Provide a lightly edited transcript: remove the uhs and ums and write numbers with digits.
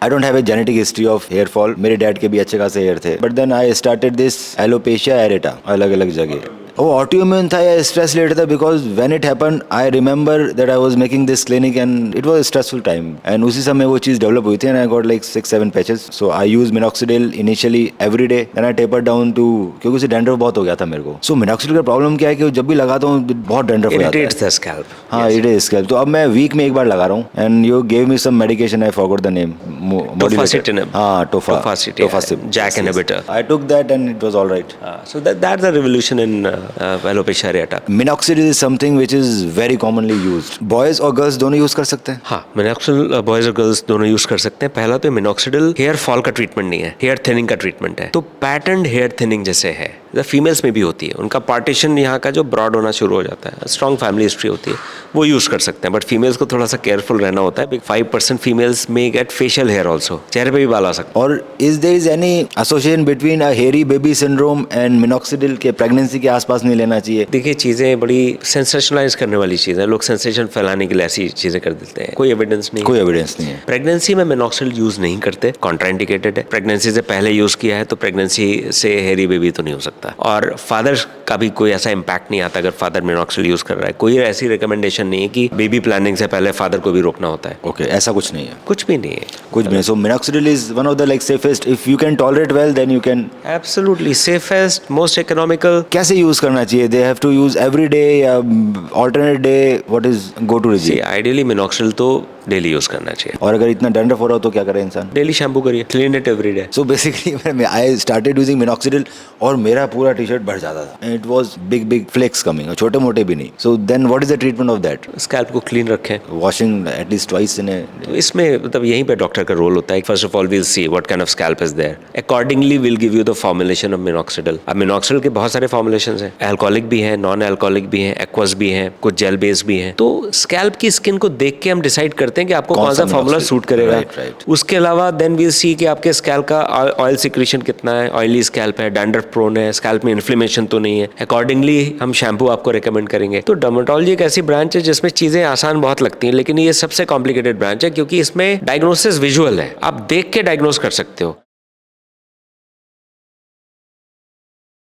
I don't have a genetic history of hair fall, मेरे dad के भी अच्छे खासे हेयर थे, but then I started this alopecia areata अलग अलग जगह। वो ऑटोइम्यून था या स्ट्रेस रिलेटेड था, because when it happened I remember that I was making this clinic and it was stressful time, and उसी समय वो चीज डेवलप हुई थी and I got like 6-7 patches. So I use minoxidil initially every day, then I taper down to, क्योंकि उसे dandruff बहुत हो गया था मेरे को। सो मिनॉक्सिडिल का प्रॉब्लम क्या है कि जब भी लगाता हूँ बहुत डैंड्रफ हो जाता है, इरिटेट्स द स्कैल्प। हाँ इट इज स्कैल्प। तो अब मैं वीक में एक बार लगा रहा हूँ and you gave me some medication, I forgot the name, Tofacitinib. हाँ Tofacitinib, JAK inhibitor. I took that and it was all right. So that's a revolution in alopecia areata. Minoxidil is something which is very commonly used. Boys और girls दोनों use कर सकते हैं? हाँ, minoxidil boys और girls दोनों use कर सकते हैं। पहला तो मिनॉक्सिडिल हेयर फॉल का ट्रीटमेंट नहीं है, हेयर थिनिंग का ट्रीटमेंट है। तो पैटर्न हेयर थिनिंग जैसे है, फीमेल्स में भी होती है, उनका पार्टीशन यहाँ का जो ब्रॉड होना शुरू हो जाता है, स्ट्रॉन्ग फैमिली हिस्ट्री होती है, वो यूज कर सकते हैं। बट फीमेल्स को थोड़ा सा केयरफुल रहना होता है। 5% फीमेल्स में गेट फेशियल हेयर ऑल्सो, चेहरे पे भी बाल आ सकते हैं। और is there is any association between a hairy baby syndrome and minoxidil के प्रेगनेंसी के आसपास नहीं लेना चाहिए? देखिए, चीज़ें बड़ी सेंसेशनलाइज करने वाली चीज़ है, लोग सेंसेशन फैलाने के लिए ऐसी चीज़ें कर देते हैं। कोई एविडेंस नहीं, कोई एविडेंस नहीं है। प्रेगनेंसी में मिनॉक्सिडिल यूज नहीं करते, कॉन्ट्राइंडिकेटेड है। प्रेगनेंसी से पहले यूज किया है तो प्रेगनेंसी से हेयरी बेबी तो नहीं हो सकता। और फादर का भी कोई ऐसा इम्पैक्ट नहीं आता अगर फादर मिनॉक्सिडिल यूज कर रहा है। कोई ऐसी रिकमेंडेशन नहीं है कि बेबी प्लानिंग से पहले फादर को भी रोकना होता है। ओके, ऐसा कुछ नहीं है? कुछ भी नहीं है, कुछ भी नहीं। So minoxidil is one of the like safest, if you can tolerate well then you can. Absolutely safest, most economical. कैसे यूज करना चाहिए? They have to use every day या alternate day? What is go to regime? Ideally minoxidil तो daily use करना चाहिए। और अगर इतना डैंड्रफ हो रहा हो तो क्या करे इंसान? डेली शैम्पू करिए, clean it every day. So basically I started using minoxidil और मेरा पूरा टी शर्ट भर जाता था, it was big big flakes coming, छोटे मोटे भी नहीं। So then what is the treatment of that? Scalp को क्लीन रखें, washing at least twice in a. तो इसमें मतलब यहीं पे डॉक्टर का रोल होता है। First of all we'll see what kind of scalp is there, accordingly will give you the formulation of minoxidil. अब मिनॉक्सिडिल के बहुत सारे फॉर्मुलेशंस हैं, अल्कोहलिक भी है, नॉन अल्कोहलिक भी है, एक्वस भी है, कुछ जेल बेस्ड भी है। तो स्कैल्प की स्किन को देख के हम डिसाइड करते हैं कि आपको कौन सा फॉर्मूला सूट करेगा। उसके अलावा देन वील सी कि आपके स्कैल्प का ऑयल सिक्रीशन कितना है, ऑयली स्कैल्प है, डैंड्रफ प्रोन है, स्कैल्प में इन्फ्लेमेशन तो नहीं है। अकॉर्डिंगली हम शैम्पू आपको रेकमेंड करेंगे। तो डर्मेटोलॉजी एक ऐसी ब्रांच है जिसमें चीजें आसान बहुत लगती हैं, लेकिन ये सबसे कॉम्प्लिकेटेड ब्रांच है क्योंकि इसमें डायग्नोसिस विजुअल है, आप देख के डायग्नोस कर सकते हो।